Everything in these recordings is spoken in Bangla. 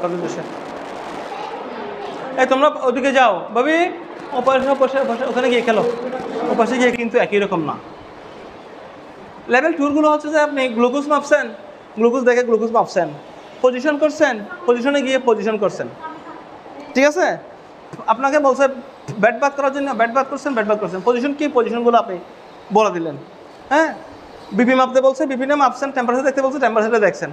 আপনাদের দেশে। এই তোমরা ওদিকে যাও ভাবি, ওখানে গিয়ে খেলো, ওপাশে গিয়ে কিন্তু একই রকম না। লেভেল 2 হচ্ছে যে আপনি গ্লুকোজ মাপছেন, গ্লুকোজ দেখে গ্লুকোজ মাপছেন, পজিশন করছেন, পজিশনে গিয়ে পজিশন করছেন, ঠিক আছে। আপনাকে বলছে ব্যাট বাদ করার জন্য, ব্যাট বাদ করছেন, পজিশন কি, পজিশনগুলো আপনি বলে দিলেন। হ্যাঁ, বিপি মাপতে বলছে, বিপিনে মাপছেন, টেম্পারেচার দেখতে বলছে, টেম্পারেচারে দেখছেন।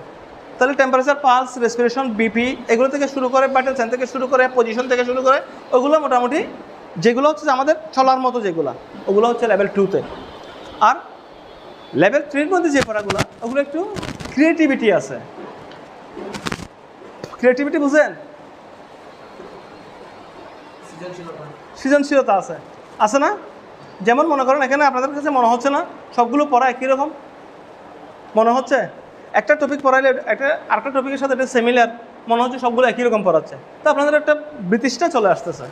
তাহলে টেম্পারেচার, পালস, রেসপিরেশন, বিপি এগুলো থেকে শুরু করে, ব্যাটেল চেন থেকে শুরু করে, পজিশন থেকে শুরু করে, ওগুলো মোটামুটি যেগুলো হচ্ছে আমাদের চলার মতো যেগুলো, ওগুলো হচ্ছে লেভেল 2-তে। আর লেভেল 3-র মধ্যে যে পড়াগুলো, ওগুলো একটু ক্রিয়েটিভিটি আছে। ক্রিয়েটিভিটি বুঝেন? সৃজনশীলতা আছে, আছে না? যেমন মনে করেন এখানে আপনাদের কাছে মনে হচ্ছে না সবগুলো পড়া একই রকম মনে হচ্ছে? একটা টপিক পড়াইলে আরেকটা টপিকের সাথে এটা সিমিলার মনে হচ্ছে, সবগুলো একই রকম পড়াচ্ছে। তো আপনাদের একটা ব্রিটিশটা চলে আসতেছে।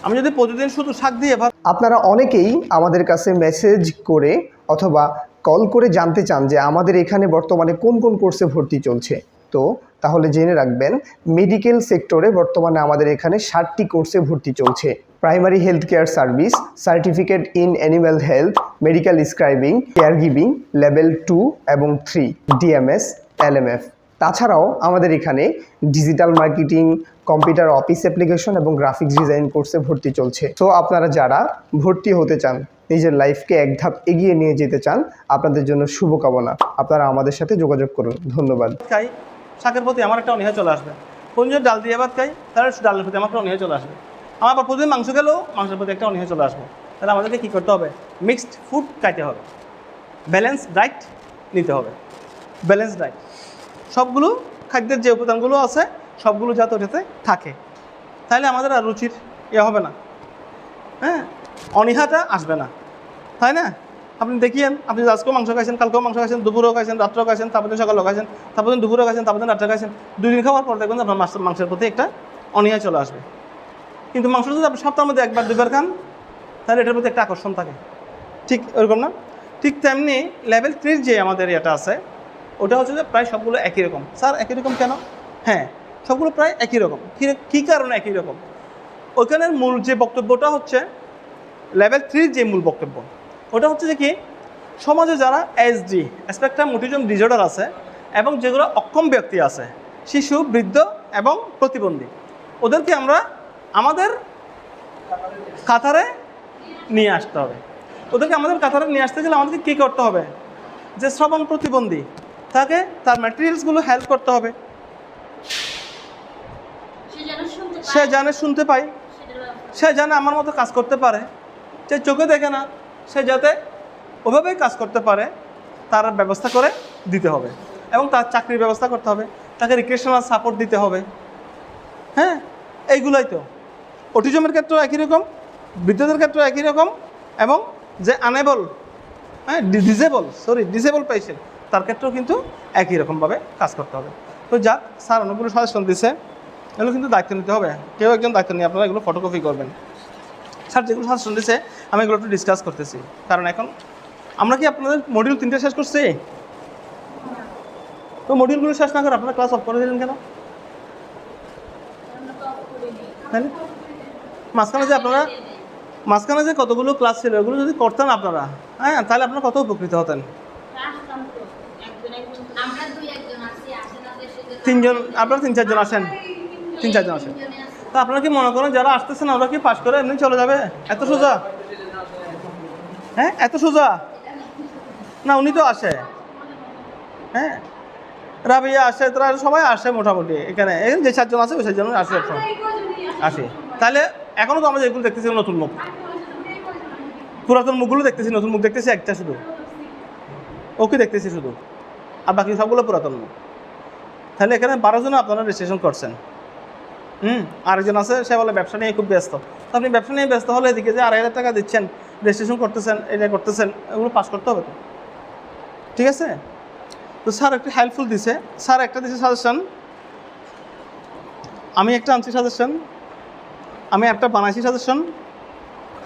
আমি যদি প্রতিদিন শুধু শাক দিয়ে ভাত। আপনারা অনেকেই আমাদের কাছে মেসেজ করে অথবা কল করে জানতে চান যে আমাদের এখানে বর্তমানে কোন কোন কোর্সে ভর্তি চলছে। তো তাহলে জেনে রাখবেন, মেডিকেল সেক্টরে বর্তমানে আমাদের এখানে 60টি কোর্সে ভর্তি চলছে। Primary health care service, certificate in animal health, medical scribing, care giving, level 2 এবং 3, ডিএমএস, এলএমএফ। তাছাড়াও আমাদের এখানে digital marketing, computer office application এবং গ্রাফিক্স ডিজাইন কোর্সে ভর্তি চলছে। তো আপনারা যারা ভর্তি হতে চান, নিজের লাইফকে এক ধাপ এগিয়ে নিয়ে যেতে চান, আপনাদের জন্য শুভকামনা। আপনারা আমাদের সাথে যোগাযোগ করুন। ধন্যবাদ। খাই, শাকের প্রতি আমার একটা অনীহা চলে আসবে। কোনজন ডাল দিয়ে ভাত খাই, তাহলে ডালের প্রতি আমার একটা অনীহা চলে আসবে। আমার আবার প্রতিদিন মাংস খেলেও মাংসের প্রতি একটা অনীহা চলে আসবে। তাহলে আমাদেরকে কী করতে হবে? মিক্সড ফুড খাইতে হবে, ব্যালেন্স ডায়েট নিতে হবে। ব্যালেন্স ডায়েট, সবগুলো খাদ্যের যে উপাদানগুলো আছে সবগুলো যাতে ওটাতে থাকে, তাহলে আমাদের আর রুচির হবে না, হ্যাঁ, অনীহাটা আসবে না, তাই না? আপনি দেখিয়েন, আপনি আজকেও মাংস খাইছেন, কালকেও মাংস খাইছেন, দুপুরেও খাইছেন, রাত্রেও খাইছেন, তারপর দিন সকালেও খাইছেন, তারপর দিন দুপুরেও খাইছেন, তারপর দিন রাত্রে খাইছেন। 2 দিন খাওয়ার পর দেখবেন আপনার মাংসের প্রতি একটা অনীহা চলে আসবে। কিন্তু মাংস যদি আপনি সপ্তাহের মধ্যে 1-2 বার খান, তাহলে এটার প্রতি একটা আকর্ষণ থাকে। ঠিক ওরকম না? ঠিক তেমনি লেভেল 3-র যে আমাদের এটা আছে, ওটা হচ্ছে যে প্রায় সবগুলো একই রকম। স্যার একই রকম কেন? হ্যাঁ, সবগুলো প্রায় একই রকম। কী কারণে একই রকম? ওইখানের মূল যে বক্তব্যটা হচ্ছে, লেভেল 3-র যে মূল বক্তব্য, ওটা হচ্ছে যে কি, সমাজে যারা এসডি, স্পেকট্রাম অটিজম ডিসঅর্ডার আছে, এবং যেগুলো অক্ষম ব্যক্তি আছে, শিশু, বৃদ্ধ এবং প্রতিবন্ধী, ওদেরকে আমরা আমাদের কাতারে নিয়ে আসতে হবে। ওদেরকে আমাদের কাতারে নিয়ে আসতে গেলে আমাদেরকে কী করতে হবে? যে শ্রবণ প্রতিবন্ধী, তাকে তার ম্যাটেরিয়ালসগুলো হেল্প করতে হবে, সে জানে শুনতে পায়, সে জানে আমার মতো কাজ করতে পারে, যে চোখে দেখে না সে যাতে ওভাবেই কাজ করতে পারে, তার ব্যবস্থা করে দিতে হবে। এবং তার চাকরির ব্যবস্থা করতে হবে, তাকে রিক্রিয়েশনাল সাপোর্ট দিতে হবে। হ্যাঁ, এইগুলোই তো অটিজমের ক্ষেত্রেও একই রকম, বৃদ্ধদের ক্ষেত্রেও একই রকম, এবং যে আনেবল, হ্যাঁ, ডিসেবল পেশেন্ট, তার ক্ষেত্রেও কিন্তু একই রকমভাবে কাজ করতে হবে। তো যাক, স্যার অনেকগুলো সাজেশন দিচ্ছে, এগুলো কিন্তু দায়িত্ব নিতে হবে। কেউ একজন দায়িত্ব নিয়ে আপনারা এগুলো ফটোকপি করবেন। স্যার যেগুলো সাজেশন দিচ্ছে আমি এগুলো একটু ডিসকাস করতেছি, কারণ এখন আমরা কি আপনাদের মডিউল 3টা শেষ করছি? তো মডিউলগুলো শেষ না করে আপনারা ক্লাস অফ করে দিলেন কেন? তাহলে মাঝখানে যে কতগুলো ক্লাস ছিল, ওগুলো যদি করতেন আপনারা, হ্যাঁ, তাহলে আপনারা কত উপকৃত হতেন। 3জন, আপনারা 3-4জন আসেন, 3-4জন আসেন। তো আপনারা কি মনে করেন যারা আসতেছেন ওরা কি পাশ করে এমনি চলে যাবে? এত সোজা? হ্যাঁ, এত সোজা না, উনি তো আসে, হ্যাঁ, রাবিয়া আসে, তারা সবাই আসে মোটামুটি। এখানে যে 4জন আছে ওই 4জন আসে। তাহলে এখনও তো আমরা যেগুলো দেখতেছি নতুন মুখ, পুরাতন মুখগুলো দেখতেছি, নতুন মুখ দেখতেছি একটা শুধু, ওকে দেখতেছি শুধু, আর বাকি সবগুলো পুরাতন মুখ। তাহলে এখানে 12 জন আপনারা রেজিস্ট্রেশন করছেন। আরেকজন আছে, সে বলে ব্যবসা নিয়ে খুব ব্যস্ত। তো আপনি ব্যবসা নিয়ে ব্যস্ত হলে এদিকে যে 2,500 টাকা দিচ্ছেন, রেজিস্ট্রেশন করতেছেন, এটা করতেছেন, এগুলো পাস করতে হবে তো, ঠিক আছে? তো স্যার একটু হেল্পফুল দিছে, স্যার একটা দিছে সাজেশন, আমি একটা আনছি সাজেশন, আমি একটা বানাইছি সাজেশন,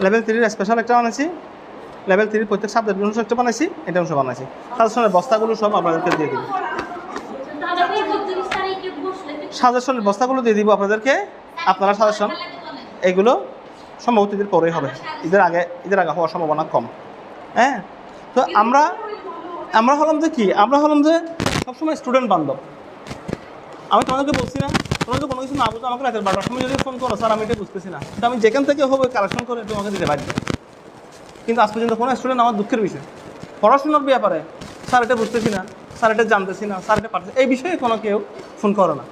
লেভেল 3-র স্পেশাল একটা বানাইছি, লেভেল 3-র প্রত্যেক সাবজেক্ট অংশ একটা বানাইছি, এটা অংশ বানাইছি। সাজেশনের বস্তাগুলো সব আপনাদেরকে দিয়ে দিই। সাজেশনের বস্তাগুলো দিয়ে দিব আপনাদেরকে, আপনারা সাজেশন এগুলো সম্ভবত ঈদের পরেই হবে, ঈদের আগে হওয়ার সম্ভাবনা কম। হ্যাঁ, তো আমরা হলাম যে কি, আমরা হলাম যে সবসময় স্টুডেন্ট বান্ধব। আমি তোমাদেরকে বলছি না, তোমাদের কোনো কিছু না বুঝো আমাকে রাতের 12টার সময় যদি ফোন করো, স্যার আমি এটা বুঝতেছি না, তো আমি যেখান থেকে হবে কালেকশন করে তোমাকে দিতে পারি। কিন্তু আজ পর্যন্ত কোনো স্টুডেন্ট আমার দুঃখের বিষয় পড়াশোনার ব্যাপারে, স্যার এটা বুঝতেছি না, স্যার এটা জানতেছি না, স্যার এটা পারতেছি, এই বিষয়ে কোনো কেউ ফোন করে না।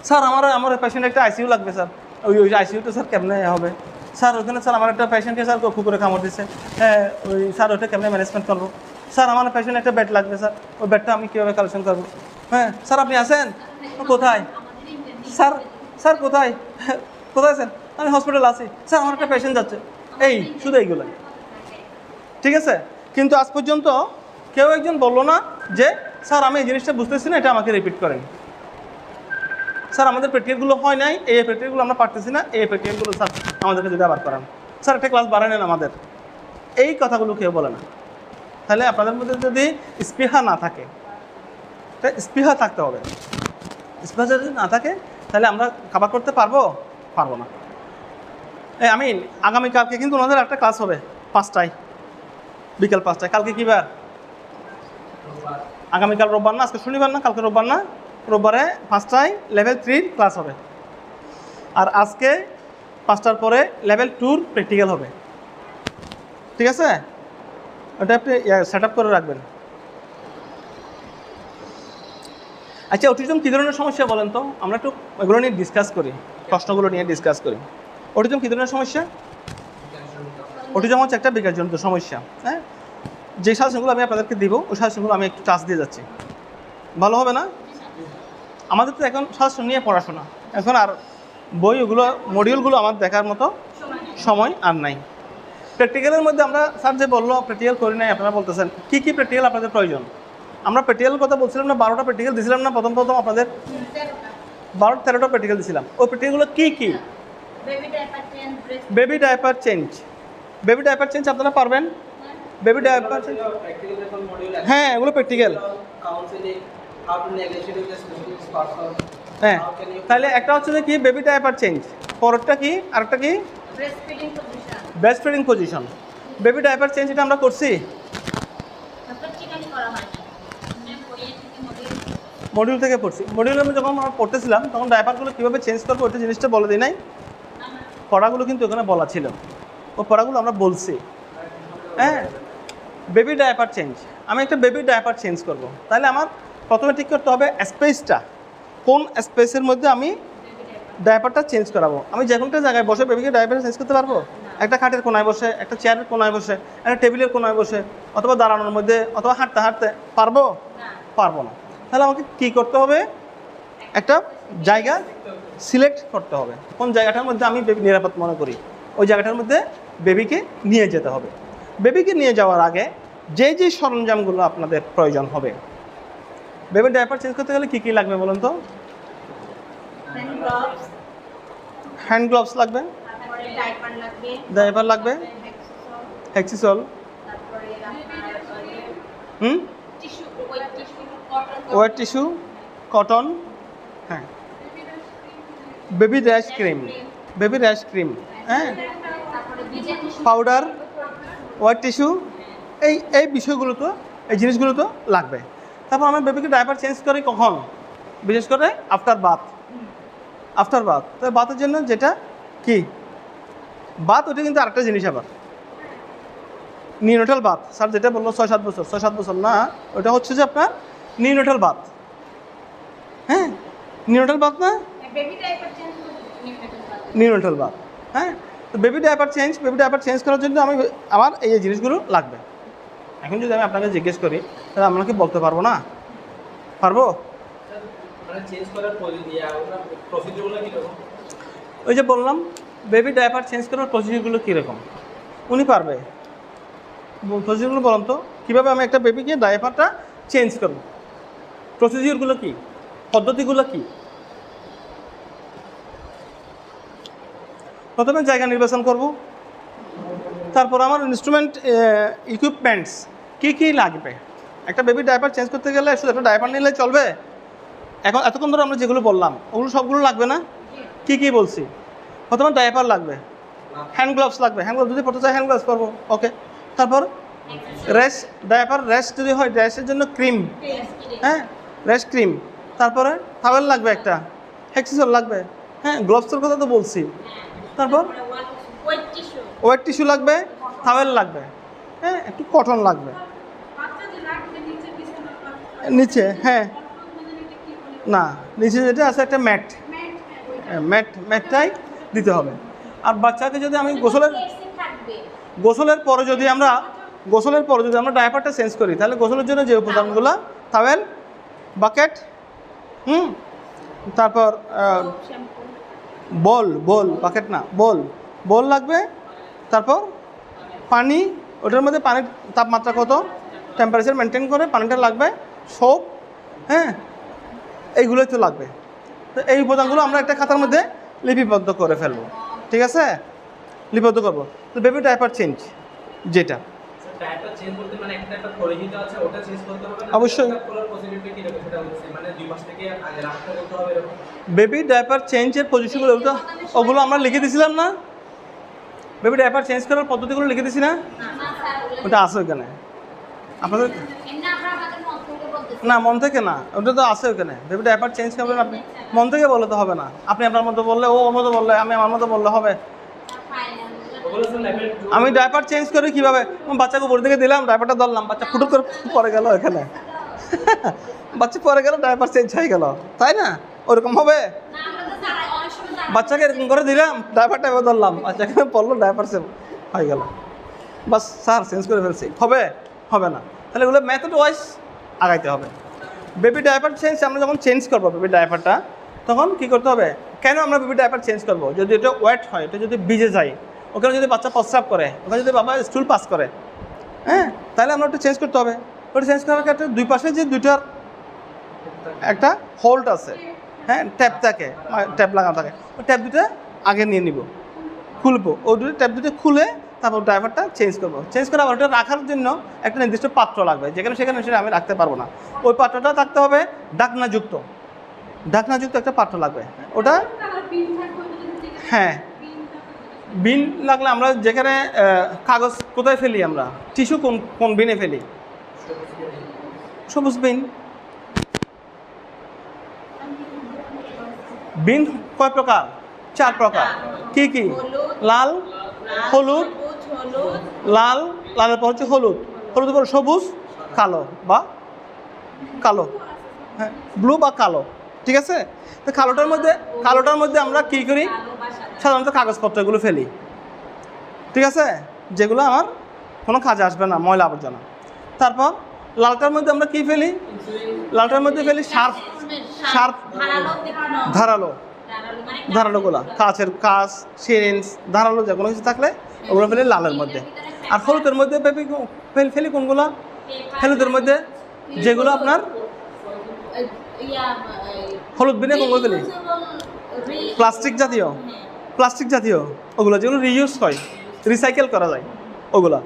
স্যার আমার পেশেন্ট একটা আইসিইউ লাগবে স্যার, ওই আইসিইউটা স্যার কেমনে হবে স্যার, ওখানে স্যার আমার একটা পেশেন্টকে স্যার কুকুরে কামড় দিচ্ছে, হ্যাঁ ওই স্যার ওটা কেমনে ম্যানেজমেন্ট করবো, স্যার আমার পেশেন্ট একটা বেড লাগবে স্যার, ওই বেডটা আমি কীভাবে কালেকশন করবো, হ্যাঁ স্যার আপনি আসেন, কোথায় স্যার কোথায় কোথায় আছেন, আমি হসপিটাল আছি স্যার, আমার একটা পেশেন্ট যাচ্ছে, এই শুধু এইগুলো, ঠিক আছে। কিন্তু আজ পর্যন্ত কেউ একজন বললো না যে স্যার আমি এই জিনিসটা বুঝতেছি না, এটা আমাকে রিপিট করেন, স্যার আমাদের প্র্যাকটিক্যালগুলো হয় নাই, এই প্র্যাকটিক্যালগুলো আমরা পারতেছি না, এই প্র্যাকটিক্যালগুলো স্যার আমাদেরকে যদি আবার করান, স্যার একটা ক্লাস বাড়ায় নেন আমাদের, এই কথাগুলো কেউ বলে না। তাহলে আপনাদের মধ্যে যদি স্পৃহা না থাকে, স্পৃহা থাকতে হবে, স্পৃহা যদি না থাকে তাহলে আমরা খাবার করতে পারবো না। আমি আগামীকালকে কিন্তু ওনাদের একটা ক্লাস হবে 5টায়, বিকাল 5টায়। কালকে কী বার? আগামীকাল রোববার না, আজকে শনিবার না, কালকে রোববার না, রোববারে 5টায় লেভেল 3 ক্লাস হবে, আর আজকে 5টার পরে লেভেল 2 প্র্যাকটিক্যাল হবে, ঠিক আছে? ওটা আপনি সেট আপ করে রাখবেন। আচ্ছা, অটিজম কী ধরনের সমস্যা বলেন তো, আমরা একটু এগুলো নিয়ে ডিসকাস করি, প্রশ্নগুলো নিয়ে ডিসকাস করি। অটিজম কী ধরনের সমস্যা? অটিজম হচ্ছে একটা বিকাশজনিত সমস্যা। হ্যাঁ, যে সাজেশনগুলো আমি আপনাদেরকে দিব ওই সাজেশনগুলো আমি একটু টাচ দিয়ে যাচ্ছি, ভালো হবে না? আমাদের তো এখন সাজেশন নিয়ে পড়াশোনা, এখন আর বই ওগুলো মডিউলগুলো আমার দেখার মতো সময় আর নাই। প্র্যাকটিক্যালের মধ্যে আমরা স্যার যে বললো প্র্যাকটিক্যাল করি নাই, আপনারা বলতেছেন কী কী প্র্যাকটিক্যাল আপনাদের প্রয়োজন। আমরা প্র্যাকটিক্যালের কথা বলছিলাম না, 12টা প্র্যাকটিক্যাল দিয়েছিলাম না প্রথম আপনাদের, 13টা প্র্যাকটিক্যাল দিয়েছিলাম। ওই প্র্যাকটিক্যালগুলো কী কী? বেবি ডায়াপার চেঞ্জ আপনারা পারবেন? বেবি ডায়াপার চেঞ্জ, হ্যাঁ এগুলো প্র্যাকটিক্যাল। হ্যাঁ, তাহলে একটা হচ্ছে যে কি বেবি ডায়াপার চেঞ্জ, পরেরটা কি, আরেকটা কি breast feeding position. Baby diaper change এটা আমরা করছি, মডিউল থেকে পড়ছি। মডিউলে আমি যখন আমরা পড়তেছিলাম তখন ডায়াপারগুলো কীভাবে চেঞ্জ করবো ওটা জিনিসটা বলে দিই নাই, পড়াগুলো কিন্তু ওখানে বলা ছিল, ও পড়াগুলো আমরা বলছি। হ্যাঁ, বেবি ডায়াপার চেঞ্জ, আমি একটা বেবি ডায়াপার চেঞ্জ করব, তাহলে আমার প্রথমে ঠিক করতে হবে স্পেসটা, কোন স্পেসের মধ্যে আমি ডায়াপারটা চেঞ্জ করাবো। আমি যে কোনটা জায়গায় বসে বেবিকে ডায়াপার চেঞ্জ করতে পারবো? একটা খাটের কোনায় বসে, একটা চেয়ারের কোনায় বসে, একটা টেবিলের কোনায় বসে, অথবা দাঁড়ানোর মধ্যে, অথবা হাঁটতে হাঁটতে পারবো না। তাহলে আমাকে কী করতে হবে? একটা জায়গা সিলেক্ট করতে হবে, কোন জায়গাটার মধ্যে আমি বেবি নিরাপদ মনে করি, ওই জায়গাটার মধ্যে বেবিকে নিয়ে যেতে হবে। বেবিকে নিয়ে যাওয়ার আগে যে সরঞ্জামগুলো আপনাদের প্রয়োজন হবে, বেবির ডায়াপার চেঞ্জ করতে গেলে কী কী লাগবে বলুন তো? হ্যান্ড গ্লাভস লাগবে, ডায়াপার লাগবে, হেক্সিসল, ওয়েট টিস্যু, কটন, হ্যাঁ, বেবি র্যাশ ক্রিম, হ্যাঁ, পাউডার, ওয়েট টিস্যু, এই বিষয়গুলো তো, এই জিনিসগুলো তো লাগবে। তারপর আমরা বেবিকে ডায়াপার চেঞ্জ করি কখন? বিশেষ করে আফটার বাথ। তো বাথের জন্য যেটা কি বাথ, ওটা কিন্তু আরেকটা জিনিস আবার, নিউনেটাল বাথ। স্যার যেটা বললো 6-7 বছর না, ওটা হচ্ছে যে আপনার নিউনেটাল বাথ। হ্যাঁ, নিউনেটাল বাথ না, নিউনেটাল বাথ। হ্যাঁ, তো বেবি ডায়াপার চেঞ্জ করার জন্য আমার এই জিনিসগুলো লাগবে। এখন যদি আমি আপনাকে জিজ্ঞেস করি তাহলে আপনাকে বলতে পারবো না? পারবো? ওই যে বললাম বেবি ডায়াপার চেঞ্জ করার প্রসিডিউরগুলো কীরকম, উনি পারবে। প্রসিডিউরগুলো বলুন তো, কীভাবে আমি একটা বেবিকে ডায়াপারটা চেঞ্জ করব, প্রসিডিউরগুলো কী, পদ্ধতিগুলো কী? প্রথমে জায়গা নির্বাচন করব, তারপর আমার ইনস্ট্রুমেন্ট ইকুইপমেন্টস কী কী লাগবে। একটা বেবি ডায়াপার চেঞ্জ করতে গেলে শুধু একটা ডায়াপার নিলে চলবে? এখন এতক্ষণ ধরে আমরা যেগুলো বললাম ওগুলো সবগুলো লাগবে না? কি কি বলছি? প্রথমে ডায়াপার লাগবে, হ্যান্ড গ্লাভস লাগবে, হ্যান্ড গ্লাভস যদি পড়তে চাই হ্যান্ড গ্লাভস পরবো, ওকে। তারপর র্যাশ, ডায়াপার র্যাশ যদি হয় র্যাশের জন্য ক্রিম, হ্যাঁ র্যাশ ক্রিম। তারপরে টাওয়েল লাগবে একটা, হেক্সিসল লাগবে, হ্যাঁ গ্লাভসের কথা তো বলছি। তারপর ওয়েট টিস্যু লাগবে, টাওয়েল লাগবে, হ্যাঁ একটু কটন লাগবে নিচে, হ্যাঁ না নিচে যেটা আছে একটা ম্যাট, ম্যাটটাই দিতে হবে। আর বাচ্চাকে যদি আমি গোসলের পরে যদি আমরা ডায়াপারটা চেঞ্জ করি, তাহলে গোসলের জন্য যে উপাদানগুলো, টাওয়েল, বাকেট, তারপর বাকেট না বল লাগবে। তারপর পানি, ওটার মধ্যে পানির তাপমাত্রা কত, টেম্পারেচার মেনটেন করে পানিটা লাগবে, সোপ, হ্যাঁ এইগুলোই তো লাগবে। তো এই উপাদানগুলো আমরা একটা খাতার মধ্যে লিপিবদ্ধ করে ফেলবো, ঠিক আছে? লিপিবদ্ধ করবো। তো বেবি ডায়াপার চেঞ্জ যেটা অবশ্যই বেবি ডায়াপার চেঞ্জের পজিশনগুলো ওগুলো আমরা লিখে দিয়েছিলাম না? বেবি ডায়াপার চেঞ্জ করার পদ্ধতিগুলো লিখে দিছি না? ওটা আছে ওখানে আপনাদের, না মন থেকে না, ওটা তো আছে ওখানে। বেবি ডায়াপার চেঞ্জ করবেন আপনি মন থেকে বললে তো হবে না। আপনি আপনার মতো বললে, ও ওর মতো বললে, আমি আমার মতো বললে হবে? আমি ডায়াপার চেঞ্জ করি কীভাবে? বাচ্চাকে উপর থেকে দিলাম, ডায়াপারটা ধরলাম, বাচ্চা ফুটো করে পরে গেল এখানে বাচ্চা পরে গেল, ডায়াপার চেঞ্জ হয়ে গেল, তাই না? ওরকম হবে? বাচ্চাকে এরকম করে দিলাম, ডায়াপারটা এবার ধরলাম, বাচ্চাকে পড়লো, ডায়াপার চেঞ্জ হয়ে গেল, বাস স্যার চেঞ্জ করে ফেলছি, হবে না। তাহলে এগুলো মেথড ওয়াইজ আগাইতে হবে। বেবি ডায়াপার চেঞ্জ আমরা যখন চেঞ্জ করবো বেবি ডায়াপারটা, তখন কী করতে হবে? কেন আমরা বেবি ডায়াপার চেঞ্জ করবো? যদি এটা ওয়েট হয়, এটা যদি ভিজে যায়, ওখানে যদি বাচ্চা প্রস্রাব করে, ওখানে যদি বাবা স্টুল পাস করে, হ্যাঁ তাহলে আমরা ওটা চেঞ্জ করতে হবে। ওটা চেঞ্জ করার ক্ষেত্রে দুই পাশে যে দুইটার একটা হোল্ড আছে, হ্যাঁ ট্যাপ থাকে, ট্যাপ লাগানো থাকে, ওই ট্যাপ দুটো আগে নিয়ে নিব, খুলবো, ওই দুটো ট্যাপ দুটো খুলে তারপর ড্রাইভারটা চেঞ্জ করবো। চেঞ্জ করে আবার ওটা রাখার জন্য একটা নির্দিষ্ট পাত্র লাগবে, যেখানে সেখানে সেটা আমি রাখতে পারবো না। ওই পাত্রটা থাকতে হবে ঢাকনাযুক্ত একটা পাত্র লাগবে। ওটা হ্যাঁ বিন লাগলে আমরা যেখানে কাগজ কোথায় ফেলি, আমরা টিস্যু কোন বিনে ফেলি? সবুজ বিন। বিন কয় প্রকার? 4 প্রকার। কি কি? লাল, হলুদ, লালের পর হচ্ছে হলুদের পর সবুজ, কালো বা কালো, হ্যাঁ ব্লু বা কালো, ঠিক আছে? তো কালোটার মধ্যে আমরা কী করি? সাধারণত কাগজপত্রগুলো ফেলি, ঠিক আছে, যেগুলো আমার কোনো কাজে আসবে না, ময়লা আবর্জনা। তারপর লালটার মধ্যে আমরা কী ফেলি? লালটার মধ্যে ফেলি শার্প ধারালোগুলা, কাঁচ, সিরিঞ্জ, ধারালো যে কোনো কিছু থাকলে ওগুলো ফেলি লালের মধ্যে। আর হলুদের মধ্যে ফেলি কোনগুলো? হলুদের মধ্যে যেগুলো আপনার হলুদ বিনে কোনগুলো ফেলি? প্লাস্টিক জাতীয় ওগুলো যেগুলো রিইউজ হয়, রিসাইকেল করা যায়, ওগুলা,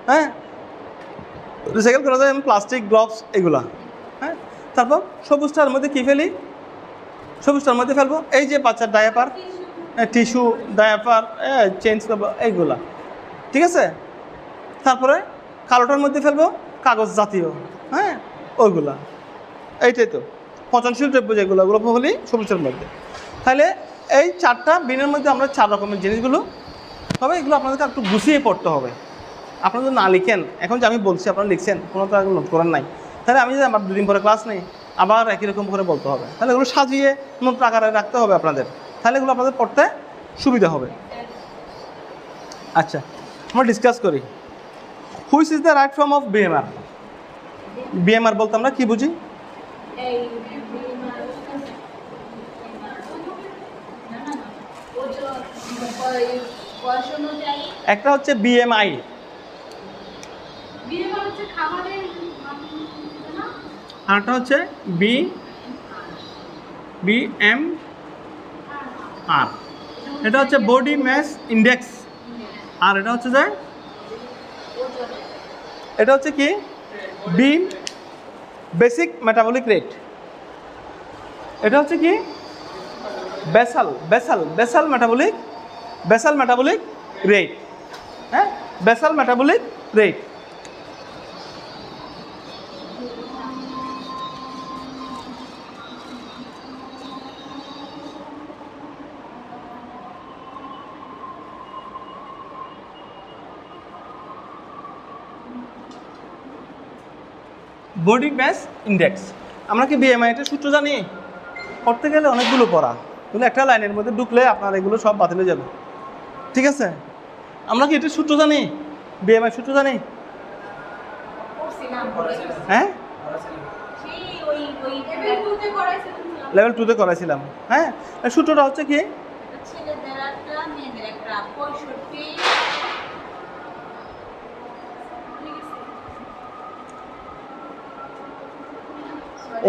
হ্যাঁ রিসাইকেল করা যায়, প্লাস্টিক, গ্লাভস এগুলা, হ্যাঁ। তারপর সবুজটার মধ্যে কী ফেলি? সবুজটার মধ্যে ফেলবো এই যে বাচ্চার ডায়াপার, টিস্যু, ডায়াপার চেঞ্জ করবো এইগুলা, ঠিক আছে। তারপরে কালোটার মধ্যে ফেলবো কাগজ জাতীয়, হ্যাঁ ওইগুলা, এইটাই তো পচনশীল দ্রব্য যেগুলো, ওগুলো ফেলি সবুজের মধ্যে। তাহলে এই 4টা বিনের মধ্যে আমরা 4 রকমের জিনিসগুলো, তবে এগুলো আপনাদেরকে একটু গুছিয়ে পড়তে হবে। আপনারা যদি না লিখেন, এখন যে আমি বলছি আপনারা লিখছেন, কোনো তো নোট করেন নাই, তাহলে আমি যদি আমার 2 দিন পরে ক্লাস নেই, আবার একই রকম করে বলতে হবে। তাহলে এগুলো সাজিয়ে নোট আকারে রাখতে হবে আপনাদের, তাহলে এগুলো আপনাদের পড়তে সুবিধা হবে। আচ্ছা, আমরা ডিসকাস করি, which is the right form of BMR? BMR বলতে আমরা কি বুঝি? একটা হচ্ছে বিএমআই, আরটা হচ্ছে বিএমআর। এটা হচ্ছে বডি মাস ইন্ডেক্স, আর এটা হচ্ছে যে এটা হচ্ছে কি? Basic metabolic rate. এটা হচ্ছে কি basal basal basal metabolic rate. হ্যাঁ, basal metabolic rate. Body mass index, আমরা কি বিএমআইটার সূত্র জানি? পড়তে গেলে অনেকগুলো পড়া, কিন্তু একটা লাইনের মধ্যে ঢুকলে আপনার এগুলো সব বাতিল হয়ে যাবে। ঠিক আছে, আমরা কি এটার সূত্র জানি? বিএমআই সূত্র জানি? হ্যাঁ, লেভেল 2 তে করাইছিলাম। হ্যাঁ, এর সূত্রটা হচ্ছে কি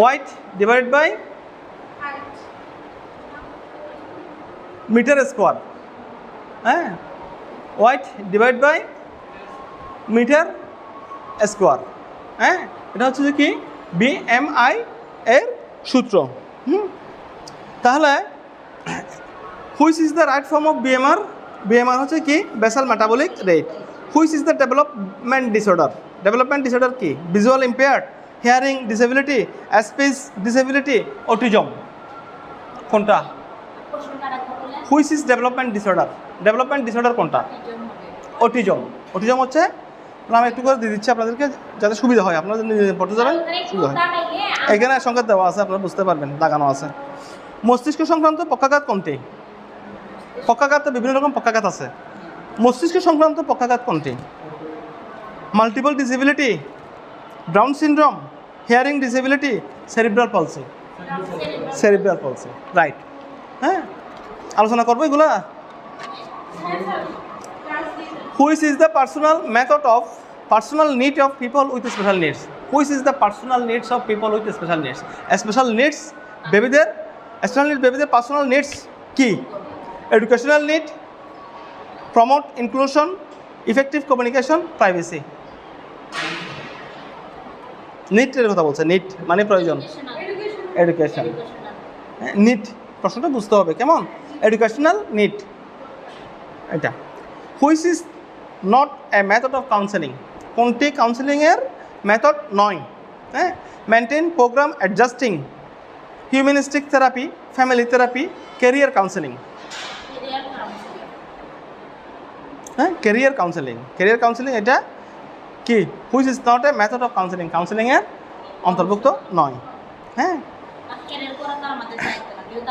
weight divided by meter square. হ্যাঁ, weight divide by meter square. হ্যাঁ, এটা হচ্ছে যে কি বিএমআই এর সূত্র। তাহলে which is the right form of BMR? BMR হচ্ছে কি basal metabolic rate. Which is the development disorder? Development disorder কি? Visual impaired, hearing disability, speech disability, autism. কোনটা? Which is development disorder? Development disorder কোনটা? অটিজম। অটিজম হচ্ছে, আমি একটু করে দিয়ে দিচ্ছি আপনাদেরকে যাতে সুবিধা হয়, আপনারা পড়তে যাবেন সুবিধা হয়। এখানে সংকেত দেওয়া আছে, আপনারা বুঝতে পারবেন, দাগানো আছে। মস্তিষ্ক সংক্রান্ত পক্ষাঘাত কোনটি? পক্ষাঘাত বিভিন্ন রকম পক্ষাঘাত আছে। মস্তিষ্ক সংক্রান্ত পক্ষাঘাত কোনটি? Multiple disability, down syndrome, hearing disability, cerebral পলসি। Cerebral পলসি, right. হ্যাঁ, আলোচনা করবো এগুলা। Which is the personal need of people with special needs? Which is the personal needs of people with special needs? Special needs বেবিদের, special needs বেবিদের personal needs কি? Educational need, promote inclusion, effective communication, privacy. নিটের কথা বলছে, নিট মানে প্রয়োজন, এডুকেশন। নিট প্রশ্নটা বুঝতে হবে কেমন, এডুকেশনাল নিট এটা। Which is not a method of counselling? কোনটি কাউন্সেলিংয়ের মেথড নয়? হ্যাঁ, maintain program adjusting, humanistic therapy, family therapy, career counselling. হ্যাঁ, ক্যারিয়ার কাউন্সেলিং। ক্যারিয়ার কাউন্সেলিং এটা কি? Which is not a method of counselling, কাউন্সেলিংয়ের অন্তর্ভুক্ত নয়। হ্যাঁ,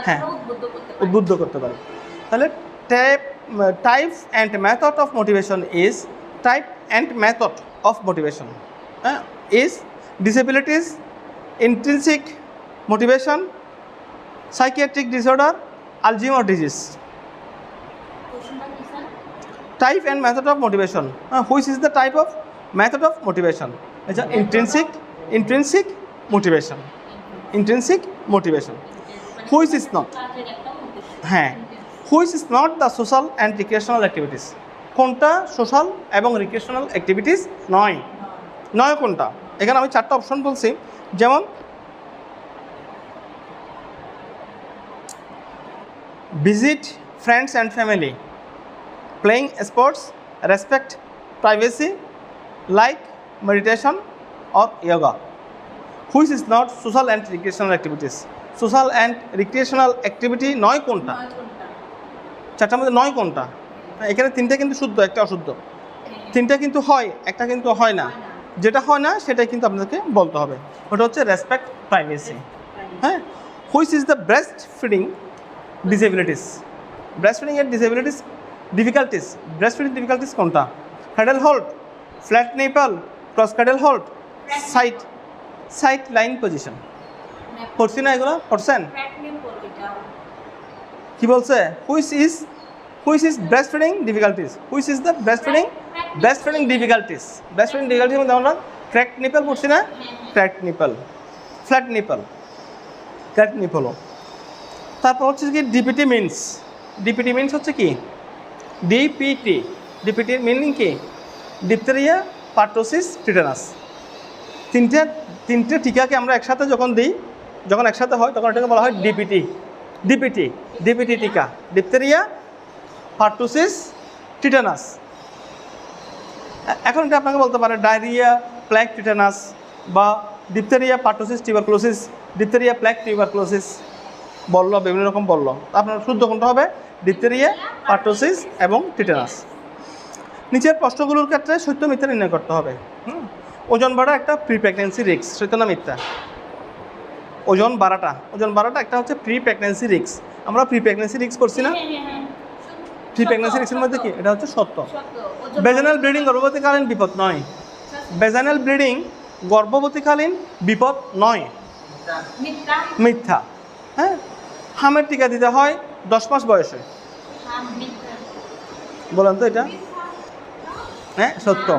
হ্যাঁ, উদ্বুদ্ধ করতে পারে। তাহলে types and method of motivation is, type and method of motivation is disabilities, intrinsic motivation, psychiatric disorder, Alzheimer disease. Type and method of motivation, which is the type of method of motivation? আচ্ছা, intrinsic motivation, intrinsic motivation. Which is not, হ্যাঁ, which is not the social and recreational activities? কোনটা সোশ্যাল এবং রিক্রিয়েশনাল অ্যাক্টিভিটিস নয়? নয় কোনটা? এখানে আমি 4টা অপশন বলছি, যেমন visit friends and family, playing sports, respect privacy, like meditation or yoga. Which is not social and recreational activities? Social and recreational activity নয় কোনটা? 4টার মধ্যে নয় কোনটা? এখানে 3টা কিন্তু শুদ্ধ, একটা অশুদ্ধ। 3টা কিন্তু হয়, একটা কিন্তু হয় না। যেটা হয় না সেটাই কিন্তু আপনাদেরকে বলতে হবে। ওটা হচ্ছে রেসপেক্ট প্রাইভেসি। হ্যাঁ, which is the breast feeding disabilities? Breast feeding এর disabilities difficulties, breast feeding difficulties কোনটা? Cradle hold, flat nipple, cross cradle hold, side line position. পড়ছি না এগুলো? পড়ছেন? কি বলছে? Which is breast feeding difficulties? Which is the breast feeding difficulties? Breast feeding difficulties মধ্যে আমরা ক্র্যাকড নিপল পড়ছি না? Cracked nipple, flat nipple, cracked নিপলও। তারপর হচ্ছে কি ডিপিটি মিনস? ডিপিটি মিনস হচ্ছে কি? ডিপিটির মিনিং কি? ডিপথেরিয়া, পার্টোসিস, টিটানাস। তিনটে টিকাকে আমরা একসাথে যখন দিই যখন একসাথে হয় তখন এটাকে বলা হয় ডিপিটি। ডিপিটি ডিপিটি টিকা, ডিপথেরিয়া, পার্টুসিস, টিটানাস। এখন এটা আপনাকে বলতে পারে ডায়রিয়া, প্লেগ, টিটানাস, বা diphtheria, pertussis, tuberculosis, diphtheria, plague, tuberculosis বলল, বিভিন্ন রকম বলল। আপনার শুদ্ধ কোনটা হবে? ডিপথেরিয়া, পার্টুসিস এবং টিটানাস। নিচের প্রশ্নগুলোর ক্ষেত্রে সত্য মিথ্যা নির্ণয় করতে হবে। ওজন বাড়া একটা প্রি প্রেগনেন্সি রিস্ক, সত্য না মিথ্যা? ওজন বাড়াটা একটা হচ্ছে প্রি প্রেগনেন্সি রিস্ক। আমরা প্রি প্রেগনেন্সি রিস্ক করছি না? প্রি প্রেগনেন্সি রিস্কের মধ্যে কি? এটা হচ্ছে সত্য। ভেজানাল ব্লিডিং গর্ভবতীকালীন বিপদ নয়। ভেজানাল ব্লিডিং গর্ভবতীকালীন বিপদ নয়, মিথ্যা। হ্যাঁ, হামের টিকা দিতে হয় 10 মাস বয়সে, বলেন তো এটা? হ্যাঁ, সত্য।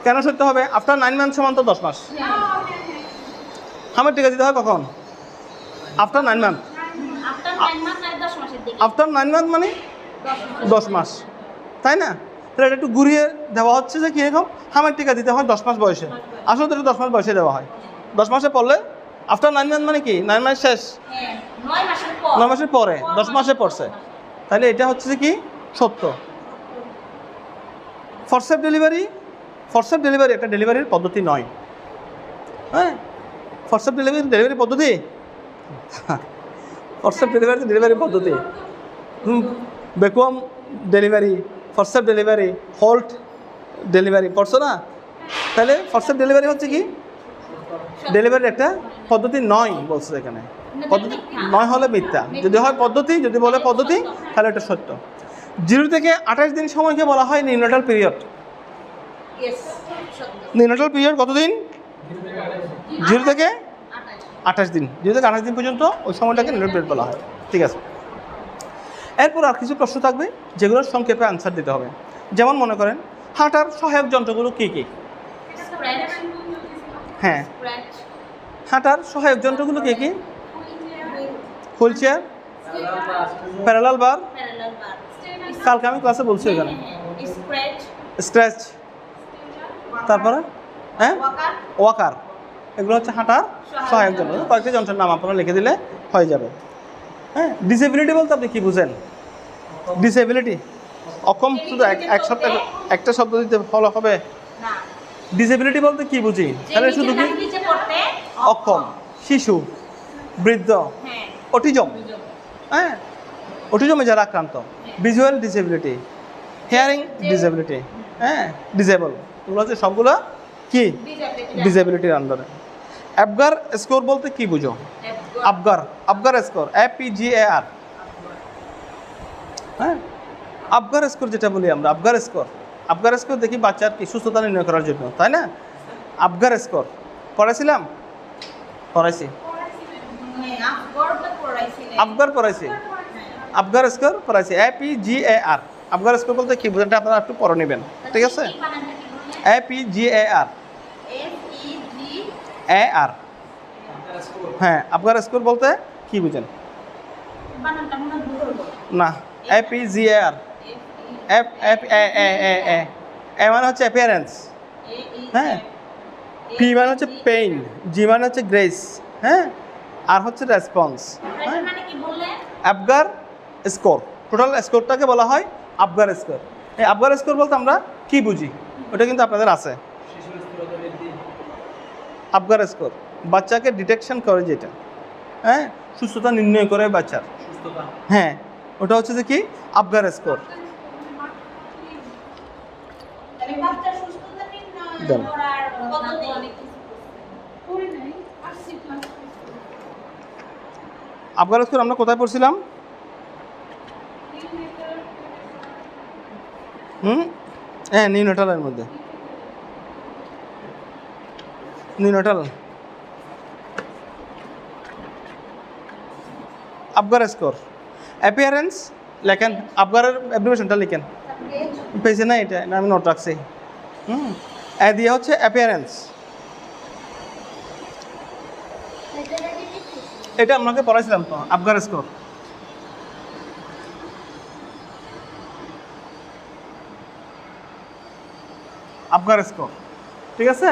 কেন সত্য হবে? আফটার 9 মান্থ সমান তো 10 মাস। হামের টিকা দিতে হয় কখন? After 9 month. আফটার 9 মান্থ মানে 10 মাস, তাই না? তাহলে এটা একটু ঘুরিয়ে দেওয়া হচ্ছে যে কীরকম হামের টিকা দিতে হয় 10 মাস বয়সে। আসলে তো এটা 10 মাস বয়সে দেওয়া হয়। 10 মাসে পড়লে আফটার 9 মান্থ মানে কি? 9 মাস শেষ, 9 মাসের পরে 10 মাসে পড়ছে। তাহলে এটা হচ্ছে যে কি? সত্য। ফরসেপ ডেলিভারি একটা ডেলিভারির পদ্ধতি নয়। হ্যাঁ, ফরসেপ ডেলিভারি পদ্ধতি, ফরসেপ ডেলিভারি পদ্ধতি, vacuum delivery, forcep delivery, hold delivery পড়ছো না? তাহলে ফরসেপ ডেলিভারি হচ্ছে কি? ডেলিভারির একটা পদ্ধতি নয় বলছে এখানে। পদ্ধতি নয় হলে মিথ্যা, যদি হয় পদ্ধতি, যদি বলে পদ্ধতি তাহলে এটা সত্য। 0 থেকে 28 দিন সময়কে বলা হয় নিউনাটাল পিরিয়ড। নিউনাটাল পিরিয়ড কতদিন? 0 থেকে 28 দিন। 0 থেকে 28 দিন পর্যন্ত ওই সময়টাকে নিউনাটাল পিরিয়ড বলা হয়। ঠিক আছে, এরপর আর কিছু প্রশ্ন থাকবে যেগুলোর সংক্ষেপে আনসার দিতে হবে। যেমন মনে করেন হাঁটার সহায়ক যন্ত্রগুলো কী কী? হ্যাঁ, হাঁটার সহায়ক যন্ত্রগুলো কী কী? হুইল চেয়ার, প্যারালাল বার, কালকে আমি ক্লাসে বলছি এখানে, স্ক্র্যাচ, তারপরে হ্যাঁ ওয়াকার। এগুলো হচ্ছে হাঁটার সহায়ক যন্ত্র। কয়েকটি যন্ত্রের নাম আপনারা লিখে দিলে হয়ে যাবে। হ্যাঁ, ডিসেবিলিটি বলতে আপনি কী বুঝেন? ডিসেবিলিটি অক্ষম, শুধু এক সপ্তাহ একটা শব্দ দিতে ফলো হবে? ডিসেবিলিটি বলতে কি বুঝি? তাহলে শুধু কি? অক্ষম, শিশু, বৃদ্ধ, অটিজম। হ্যাঁ, অটিজমে যারা আক্রান্ত, ভিজুয়াল ডিসেবিলিটি, হিয়ারিং ডিসেবিলিটি, হ্যাঁ ডিসেবল, এগুলো হচ্ছে সবগুলো কি? ডিসেবিলিটির আন্ডারে। অ্যাপগার স্কোর বলতে কি বুঝো? আবগার স্কোর, APGAR। হ্যাঁ, আবগার স্কোর যেটা বলি আমরা, আবগার স্কোর দেখি বাচ্চার কি সুস্থতা নির্ণয় করার জন্য, তাই না? আবগার স্কোর পড়াইছিলাম, পড়াইছি, আবগার স্কোর পড়াইছি, APGAR। আবগার স্কোর বলতে কি বুঝেন আপনারা একটু পড়ে নেবেন, ঠিক আছে? APGAR, হ্যাঁ, আবগার স্কোর বলতে কি বুঝেন? না, APGAR, এ মানে হচ্ছে অ্যাপিয়ারেন্স, হ্যাঁ, পি মানে হচ্ছে পেইন, জি মানে হচ্ছে গ্রেস, হ্যাঁ, আর হচ্ছে রেসপন্স। আবগার স্কোর, টোটাল স্কোরটাকে বলা হয় আবগার স্কোর। এই আবগার স্কোর বলতে আমরা কি বুঝি ওটা কিন্তু আপনাদের আছে। আবগার স্কোর বাচ্চাকে ডিটেকশন করে, যেটা হ্যাঁ সুস্থতা নির্ণয় করে বাচ্চার, হ্যাঁ ওটা হচ্ছে যে কি? আবগার স্কোর। আবগার স্কোর আমরা কোথায় পড়ছিলাম? হ্যাঁ, নিউনাটালের মধ্যে। নিউনাটাল আবগার স্কোর, অ্যাপিয়ারেন্স লেখেন, আবগারের অ্যাব্রিভিয়েশনটা লিখেন পেয়েছে না? এটা আমি নোট রাখছি। এ দিয়ে হচ্ছে অ্যাপিয়ারেন্স, এটা আপনাকে পড়াইছিলাম তো, আবগার স্কোর। আবগার স্কোর, ঠিক আছে?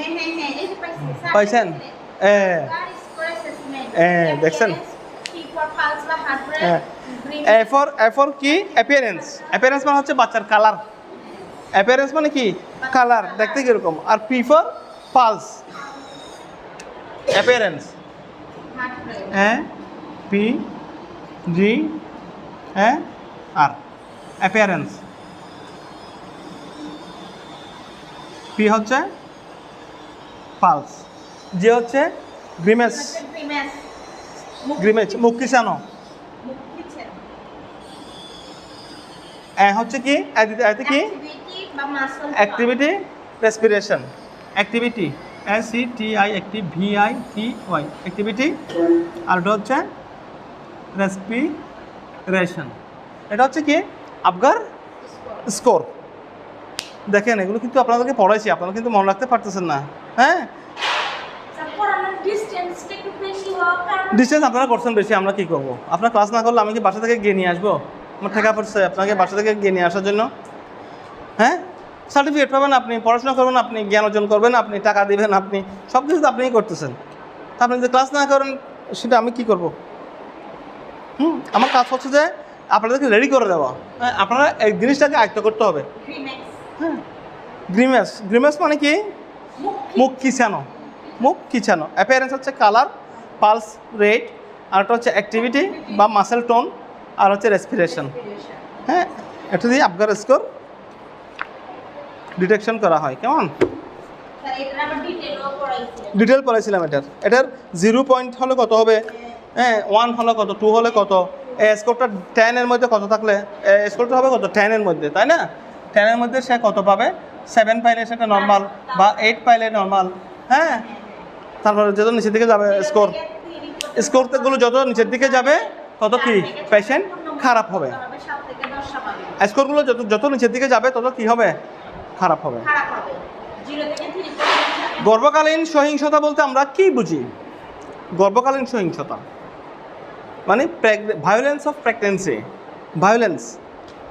এই যে পাইছি স্যার পাইছেন that is for assessment দেখছেন? P for pulse বা heart rate হ্যাঁ। green এ ফর কি অ্যাপিয়ারেন্স অ্যাপিয়ারেন্স মানে হচ্ছে বাচ্চার কালার অ্যাপিয়ারেন্স মানে কি কালার দেখতে কিরকম আর P for pulse appearance heart rate হ্যাঁ পি জি হ্যাঁ আর অ্যাপিয়ারেন্স পি হচ্ছে পালস জি হচ্ছে গ্রিমেস grimace গ্রিমেজ মুখ কিসানো মুখ দিচ্ছেন হচ্ছে কি এতে কি activity বা muscle activity respiration activity SETI একটি VITY অ্যাক্টিভিটি আর এটা হচ্ছে রেসপিরেশন এটা হচ্ছে কি আবগার স্কোর দেখেন এগুলো কিন্তু আপনাদেরকে পড়াইছি আপনারা কিন্তু মনে রাখতে পারতেছেন না হ্যাঁ তারপর আমার ডিসটেন্সটা একটু বেশি হওয়ার কারণে ডিস্টেন্স আপনারা করছেন বেশি আমরা কি করব আপনার ক্লাস না করলে আমি কি বাসা থেকে গিয়ে নিয়ে আসবো আমার ঠেকা পড়ছে আপনাকে বাসা থেকে গিয়ে নিয়ে আসার জন্য হ্যাঁ সার্টিফিকেট পাবেন আপনি পড়াশোনা করবেন আপনি জ্ঞান অর্জন করবেন আপনি টাকা দিবেন আপনি সব কিছু তো আপনিই করতেছেন তা আপনি যদি ক্লাস না করেন সেটা আমি কি করব আমার কাজ হচ্ছে যে আপনাদেরকে রেডি করে দেওয়া হ্যাঁ আপনারা এই জিনিসটাকে আয়ত্ত করতে হবে grimace হ্যাঁ গ্রিমেস মানে কি মুখ কিছানো মুখ কিছানো অ্যাপিয়ারেন্স হচ্ছে কালার পালস রেট আর একটা হচ্ছে অ্যাক্টিভিটি বা মাসেল টোন আর হচ্ছে রেসপিরেশন হ্যাঁ এটা দিয়ে আবগার স্কোর ডিটেকশন করা হয় কেমন স্যার এটা আবার ডিটেইলও পড়াইছিলেন ডিটেল পড়াইছিলাম এটার 0 পয়েন্ট হলে কত হবে হ্যাঁ 1 হলে কত 2 হলে কত স্কোরটা 10 এর মধ্যে কত থাকলে স্কোরটা হবে কত 10 এর মধ্যে তাই না 10 এর মধ্যে সে কত পাবে 7 পাইলে সেটা নর্মাল বা 8 পাইলে নর্মাল হ্যাঁ তারপরে যত নিচের দিকে যাবে স্কোরগুলো যত নিচের দিকে যাবে তত কি পেশেন্ট খারাপ হবে 7 থেকে 10 পাবে স্কোরগুলো যত নিচের দিকে যাবে তত কি হবে খারাপ হবে খারাপ হবে 0 থেকে 3 পর্যন্ত গর্ভকালীন সহিংসতা বলতে আমরা কি বুঝি গর্ভকালীন সহিংসতা মানে ভায়োলেন্স অফ প্রেগনেন্সি ভায়োলেন্স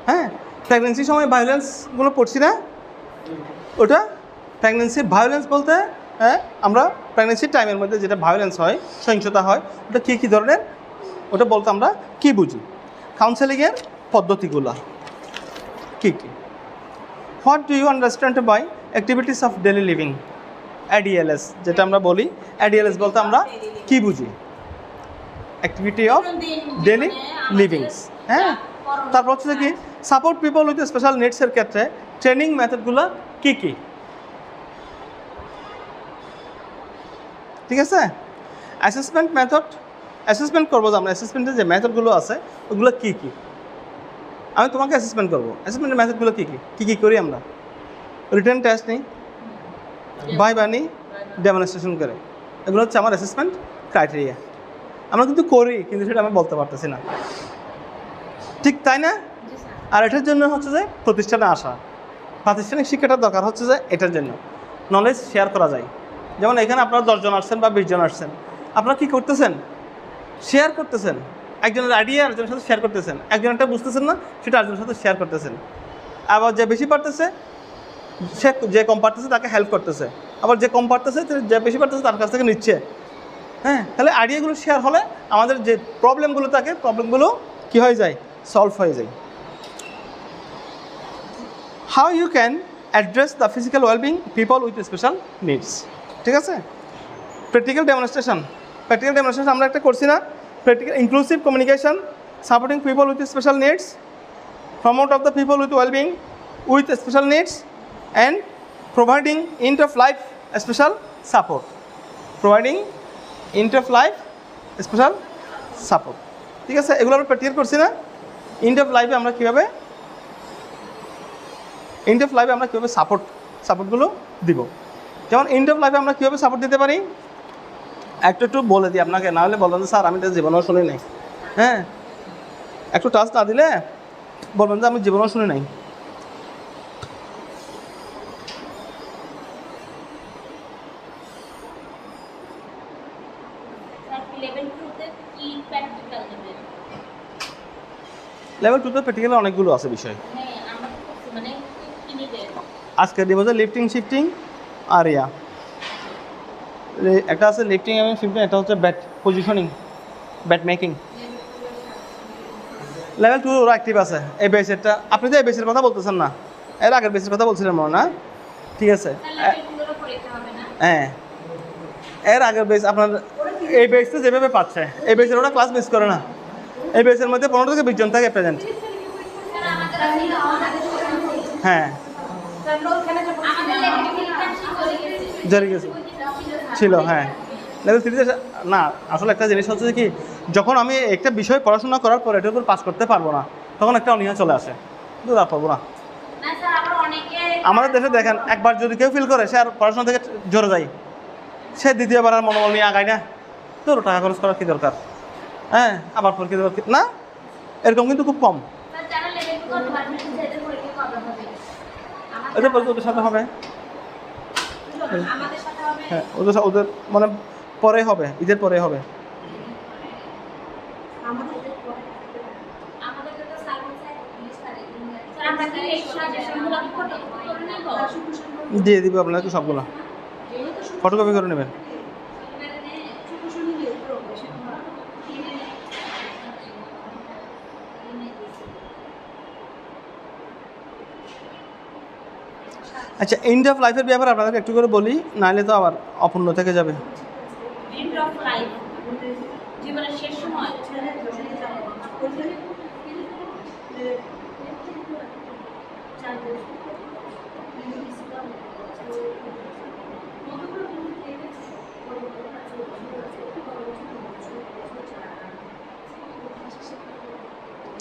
হ্যাঁ প্রেগনেন্সির সময় ভায়োলেন্সগুলো পড়ছি না ওটা প্রেগনেন্সির ভায়োলেন্স বলতে হ্যাঁ আমরা প্রেগনেন্সির টাইমের মধ্যে যেটা ভায়োলেন্স হয় সহিংসতা হয় ওটা কী ধরনের ওটা বলতে আমরা কি বুঝি কাউন্সেলিংয়ের পদ্ধতিগুলো কী কী what do you understand by activities of daily living ADLS যেটা আমরা বলি ADLS বলতে আমরা কি বুঝি অ্যাক্টিভিটি অফ ডেলি লিভিংস হ্যাঁ তারপর হচ্ছে কি সাপোর্ট পিপল উইথ স্পেশাল নিডসের ক্ষেত্রে ট্রেনিং মেথডগুলো কী কী ঠিক আছে অ্যাসেসমেন্ট করবো যে আমরা অ্যাসেসমেন্টের যে মেথডগুলো আছে ওগুলো কী কী আমি তোমাকে অ্যাসেসমেন্ট করবো অ্যাসেসমেন্টের মেথডগুলো কী কী করি আমরা রিটেন টেস্ট নিই ভাইবা নিই ডেমনস্ট্রেশন করে এগুলো হচ্ছে আমার অ্যাসেসমেন্ট ক্রাইটেরিয়া আমরা কিন্তু করি কিন্তু সেটা আমি বলতে পারতেছি না ঠিক তাই না জি স্যার আর এটার জন্য হচ্ছে যে প্রতিষ্ঠানে আসা প্রাতিষ্ঠানিক শিক্ষাটা দরকার হচ্ছে যে এটার জন্য নলেজ শেয়ার করা যায় যেমন এখানে আপনারা 10 জন আসছেন বা 20 জন আসছেন আপনারা কী করতেছেন শেয়ার করতেছেন একজনের আইডিয়া আরেকজনের সাথে শেয়ার করতেছেন একজনটা বুঝতেছেন না সেটা আরেকজনের সাথে শেয়ার করতেছেন আবার যে বেশি পারতেছে সে যে কম পারতেছে তাকে হেল্প করতেছে আবার যে কম পারতেছে যে বেশি পারতেছে তার কাছ থেকে নিচ্ছে হ্যাঁ তাহলে আইডিয়াগুলো শেয়ার হলে আমাদের যে প্রবলেমগুলো থাকে প্রবলেমগুলো কী হয়ে যায় সলভ হয়ে যায় how you can address the physical wellbeing people with special needs ঠিক আছে প্র্যাকটিক্যাল ডেমনস্ট্রেশন আমরা একটা করছি না practical inclusive communication supporting people with special needs promote of the people with wellbeing with special needs and providing end of life special support special support ঠিক আছে এগুলো আমরা প্র্যাকটিক্যাল করছি না এন্ড অফ লাইফে আমরা কীভাবে সাপোর্টগুলো দিব যেমন এন্ড অফ লাইফে আমরা কীভাবে সাপোর্ট দিতে পারি একটু বলে দিই আপনাকে না হলে বলবেন যে স্যার আমি তো জীবনেও শুনি নাই হ্যাঁ একটু টাচ না দিলে বলবেন যে আমি জীবনেও শুনি নাই লেভেল 2 তে কি প্র্যাকটিক্যাল নেবেন লেভেল 2 তে প্র্যাকটিক্যাল অনেকগুলো আছে বিষয় হ্যাঁ আমরা মানে কি নেবেন আজকে দিব যে লিফটিং শিফটিং আর একটা আছে লিফটিং এবং শিফটিং, একটা হচ্ছে bat positioning, bat making. Level 2 ওরা অ্যাক্টিভ আছে। এই বেসেরটা আপনি তো এই বেসের কথা বলতেছেন না, এর আগের বেসের কথা বলছিলেন মনে না? ঠিক আছে, হ্যাঁ এর আগের বেস আপনার এই বেসটা যেভাবে পাচ্ছে, এই বেসের ওরা ক্লাস মিস করে না। এই বেসের মধ্যে 15 থেকে 20 জন থাকে প্রেজেন্ট। হ্যাঁ জেনে গেছে ছিল, হ্যাঁ লেভেল 3-তে না। আসলে একটা জিনিস হচ্ছে কি, যখন আমি একটা বিষয় পড়াশোনা করার পর এটার উপর পাস করতে পারবো না, তখন একটা অনীহা চলে আসে, কিন্তু আর পারবো না। আমাদের দেশে দেখেন, একবার যদি কেউ ফিল করে সে আর পড়াশোনা থেকে জোরে যায়, সে দ্বিতীয়বার আর মনোবল নিয়ে আগায় না। তোর টাকা খরচ করার কী দরকার, হ্যাঁ আবার পর কী দরকার না, এরকম কিন্তু খুব কম। ওদের সাথে হবে, হ্যাঁ ওদের মানে পরে হবে, ঈদের পরে হবে। দিয়ে দিব আপনাকে সবগুলো, ফটোকপি করে নেবেন। আচ্ছা, এন্ড অফ লাইফের ব্যাপারে আপনাদেরকে একটু করে বলি, নাহলে তো আবার অপূর্ণ থেকে যাবে। এন্ড অফ লাইফ জীবনের শেষ সময়।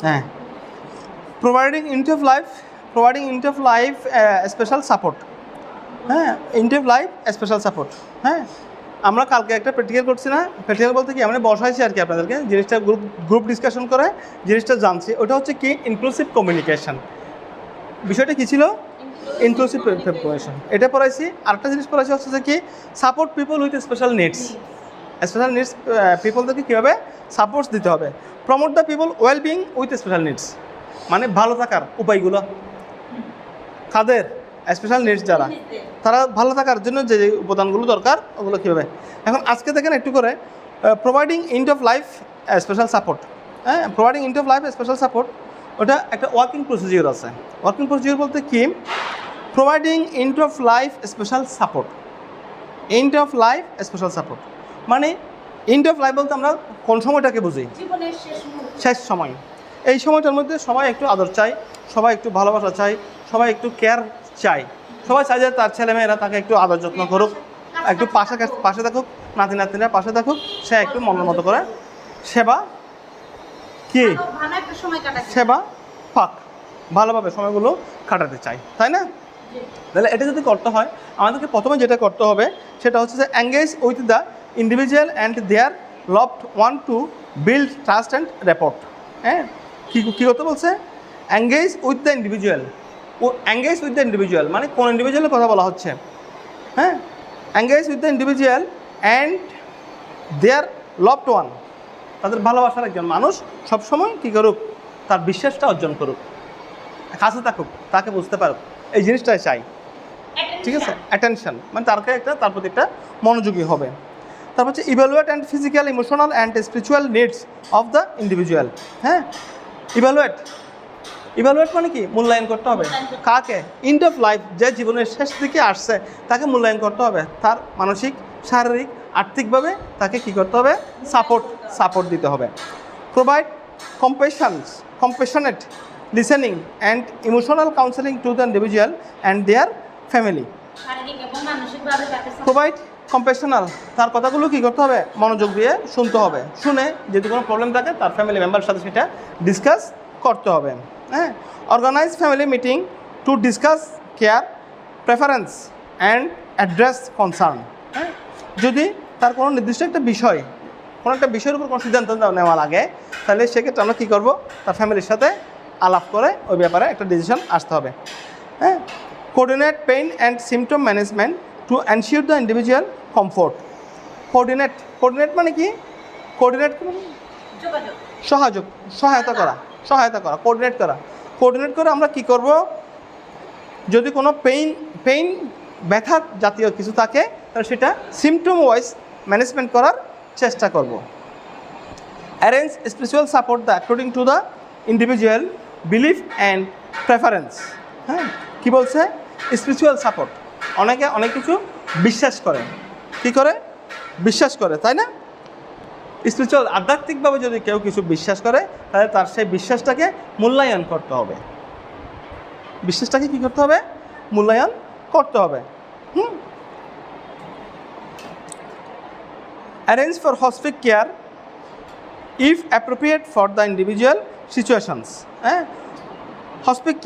হ্যাঁ, providing end of life, providing end of life special support. হ্যাঁ, end of life special support. হ্যাঁ, আমরা কালকে একটা প্র্যাকটিক্যাল করছি না, প্র্যাকটিক্যাল বলতে কি আমরা বসাইছি আর কি আপনাদেরকে, জিনিসটা গ্রুপ ডিসকাশন করে জিনিসটা জানছি। ওটা হচ্ছে কি ইনক্লুসিভ কমিউনিকেশন। বিষয়টা কী ছিল? Inclusive communication. এটা পড়াইছি। আরেকটা জিনিস পড়াইছি হচ্ছে যে কি support people with special needs. Special needs পিপলদেরকে কীভাবে সাপোর্টস দিতে হবে। Promote the people wellbeing with special needs, মানে ভালো থাকার উপায়গুলো। কাদের? স্পেশাল নিডস যারা, তারা ভালো থাকার জন্য যে যে উপাদানগুলো দরকার ওগুলো কীভাবে। এখন আজকে দেখেন একটু করে providing end of life special support. হ্যাঁ, providing end of life special support, ওটা একটা ওয়ার্কিং প্রসিজিওর আছে। ওয়ার্কিং প্রসিজিওর বলতে কি, providing end of life special support. End of life special support মানে এন্ড অফ লাইফ বলতে আমরা কোন সময়টাকে বুঝি? জীবনের শেষ সময়। এই সময়টার মধ্যে সবাই একটু আদর চাই, সবাই একটু ভালোবাসা চাই, সবাই একটু কেয়ার চাই, সবাই চাই যে তার ছেলেমেয়েরা তাকে একটু আদর যত্ন করুক, একটু পাশে থাকুক, নাতি নাতিরা পাশে থাকুক, সে একটু মনের মতো করে সেবা কি সেবা পাক, ভালোভাবে সময়গুলো কাটাতে চাই, তাই না? তাহলে এটা যদি করতে হয়, আমাদেরকে প্রথমে যেটা করতে হবে সেটা হচ্ছে যে engage with the individual and their loved one to build trust and rapport. হ্যাঁ, কী করতে বলছে? Engage with the individual. ও এঙ্গেজ উইথ দ্য ইন্ডিভিজুয়াল মানে কোন ইন্ডিভিজুয়ালের কথা বলা হচ্ছে? হ্যাঁ, engage with the individual and their loved one, তাদের ভালোবাসার একজন মানুষ সবসময় কী করুক? তার বিশ্বাসটা অর্জন করুক, কাছে থাকুক, তাকে বুঝতে পারুক, এই জিনিসটাই চাই। ঠিক আছে, অ্যাটেনশন মানে তার প্রতি একটা মনোযোগী হবে। তারপর হচ্ছে evaluate and physical, emotional and spiritual needs of the individual. হ্যাঁ, ইভ্যালুয়েট মানে কি? মূল্যায়ন করতে হবে। কাকে? এন্ড অফ লাইফ, যে জীবনের শেষ দিকে আসছে তাকে মূল্যায়ন করতে হবে। তার মানসিক, শারীরিক, আর্থিকভাবে তাকে কী করতে হবে? সাপোর্ট দিতে হবে। Provide compassionate listening and emotional counseling to the individual and their family. Provide compassional, তার কথাগুলো কী করতে হবে? মনোযোগ দিয়ে শুনতে হবে, শুনে যদি কোনো প্রবলেম থাকে তার ফ্যামিলি মেম্বারের সাথে সেটা ডিসকাস করতে হবে। হ্যাঁ, organise family meeting to discuss care, preference and address concern. হ্যাঁ, যদি তার কোনো নির্দিষ্ট একটা বিষয়, কোনো একটা বিষয়ের উপর কোনো সিদ্ধান্ত নেওয়া লাগে, তাহলে সেক্ষেত্রে আমরা কী করবো? তার ফ্যামিলির সাথে আলাপ করে ওই ব্যাপারে একটা ডিসিশন আসতে হবে। হ্যাঁ, coordinate pain and symptom management to ensure the individual comfort. Coordinate মানে কি? কোঅর্ডিনেট সহায়তা করা, কোঅর্ডিনেট করে আমরা কি করব? যদি কোনো পেইন ব্যথার জাতীয় কিছু থাকে তাহলে সেটা সিমটম ওয়াইজ ম্যানেজমেন্ট করার চেষ্টা করব। Arrange spiritual support the according to the individual belief and preference. হ্যাঁ, কী বলছে? Spiritual support. অনেকে অনেক কিছু বিশ্বাস করে, কী করে? বিশ্বাস করে, তাই না? স্পিরিচুয়াল আধ্যাত্মিকভাবে যদি কেউ কিছু বিশ্বাস করে তাহলে তার সেই বিশ্বাসটাকে মূল্যায়ন করতে হবে। বিশ্বাসটাকে কী করতে হবে? মূল্যায়ন করতে হবে। Arrange for hospice care if appropriate for the individual situations. হ্যাঁ, হসপিক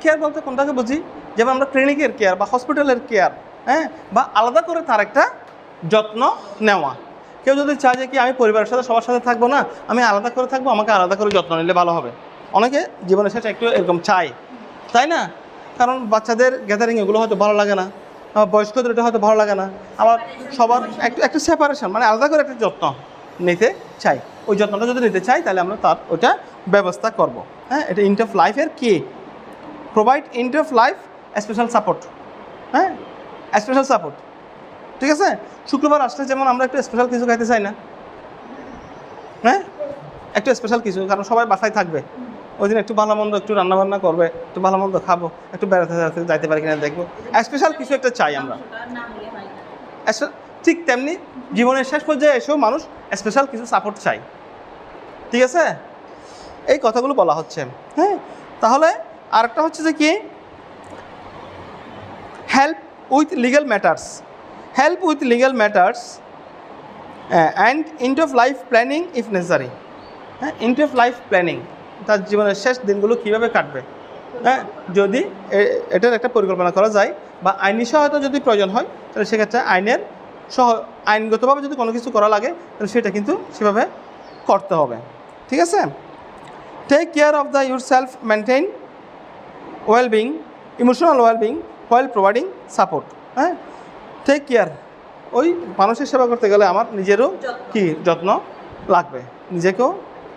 কেয়ার বলতে কোনটাকে বুঝি? যেমন আমরা ক্লিনিকের কেয়ার বা হসপিটালের কেয়ার, হ্যাঁ, বা আলাদা করে তার একটা যত্ন নেওয়া। কেউ যদি চায় যে কি আমি পরিবারের সাথে সবার সাথে থাকবো না, আমি আলাদা করে থাকবো, আমাকে আলাদা করে যত্ন নিলে ভালো হবে। অনেকে জীবনের শেষে একটু এরকম চায়, তাই না? কারণ বাচ্চাদের গ্যাদারিং এগুলো হয়তো ভালো লাগে না, আবার বয়স্কদের এটা হয়তো ভালো লাগে না, আবার সবার একটু সেপারেশন, মানে আলাদা করে একটা যত্ন নিতে চাই। ওই যত্নটা যদি নিতে চাই তাহলে আমরা তার ওটা ব্যবস্থা করব। হ্যাঁ, এটা ইন্ড অফ লাইফের কি? Provide ইন্ড of life special support. হ্যাঁ, স্পেশাল সাপোর্ট, ঠিক আছে? শুক্রবার আসলে যেমন আমরা একটু স্পেশাল কিছু খাইতে চাই না? হ্যাঁ, একটু স্পেশাল কিছু, কারণ সবাই বাসায় থাকবে ওই দিন, একটু ভালো মন্দ একটু রান্নাবান্না করবে, একটু ভালো মন্দ খাবো, একটু বেড়াতে যাইতে পারি কিনা দেখবো, স্পেশাল কিছু একটা চাই আমরা। ঠিক তেমনি জীবনের শেষ পর্যায়ে এসেও মানুষ স্পেশাল কিছু সাপোর্ট চাই, ঠিক আছে? এই কথাগুলো বলা হচ্ছে। হ্যাঁ, তাহলে আরেকটা হচ্ছে যে কি? Help with legal matters, and ইন্ড of life planning if necessary. হ্যাঁ, ইন্ড অফ লাইফ প্ল্যানিং, তার জীবনের শেষ দিনগুলো কীভাবে কাটবে, হ্যাঁ, যদি এটার একটা পরিকল্পনা করা যায় বা আইনি সহায়তা যদি প্রয়োজন হয় তাহলে সেক্ষেত্রে আইনগতভাবে যদি কোনো কিছু করা লাগে তাহলে সেটা কিন্তু সেভাবে করতে হবে, ঠিক আছে? Take care of the yourself, maintain wellbeing, emotional wellbeing while providing support. হ্যাঁ, টেক কেয়ার, ওই মানুষের সেবা করতে গেলে আমার নিজেরও কি যত্ন লাগবে, নিজেকেও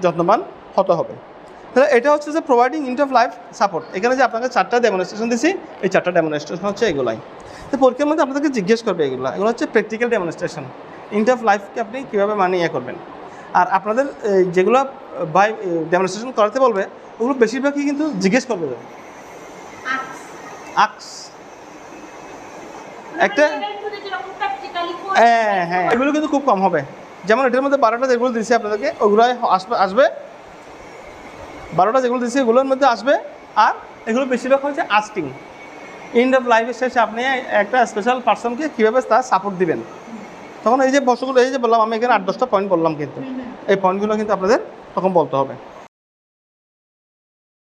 যত্নবান হতে হবে। তাহলে এটা হচ্ছে যে প্রোভাইডিং ইন্ড অফ লাইফ সাপোর্ট। এখানে যে আপনাকে 4টা ডেমনস্ট্রেশন দিছি, এই 4টা ডেমনস্ট্রেশন হচ্ছে এগুলাই। তো পরীক্ষার মধ্যে আপনাদেরকে জিজ্ঞেস করবে এগুলো হচ্ছে প্র্যাকটিক্যাল ডেমনস্ট্রেশন। ইন্ড অফ লাইফকে আপনি কীভাবে মানিয়ে করবেন। আর আপনাদের যেগুলো বাই ডেমনস্ট্রেশন করাতে বলবে ওগুলো বেশিরভাগই কিন্তু জিজ্ঞেস করবে আক্স একটা। হ্যাঁ, এগুলো কিন্তু খুব কম হবে। যেমন এটার মধ্যে 12টা যেগুলো দিয়েছি আপনাদেরকে ওগুলো আসবে 12টা যেগুলো দিয়েছি এগুলোর মধ্যে আসবে। আর এগুলো বেশিরভাগ হচ্ছে আস্কিং। এন্ড অফ লাইফের শেষে আপনি একটা স্পেশাল পার্সনকে কীভাবে তার সাপোর্ট দিবেন, তখন এই যে বস্তুগুলো এই যে বললাম আমি এখানে 8-10টা পয়েন্ট বললাম, কিন্তু এই পয়েন্টগুলো কিন্তু আপনাদের তখন বলতে হবে।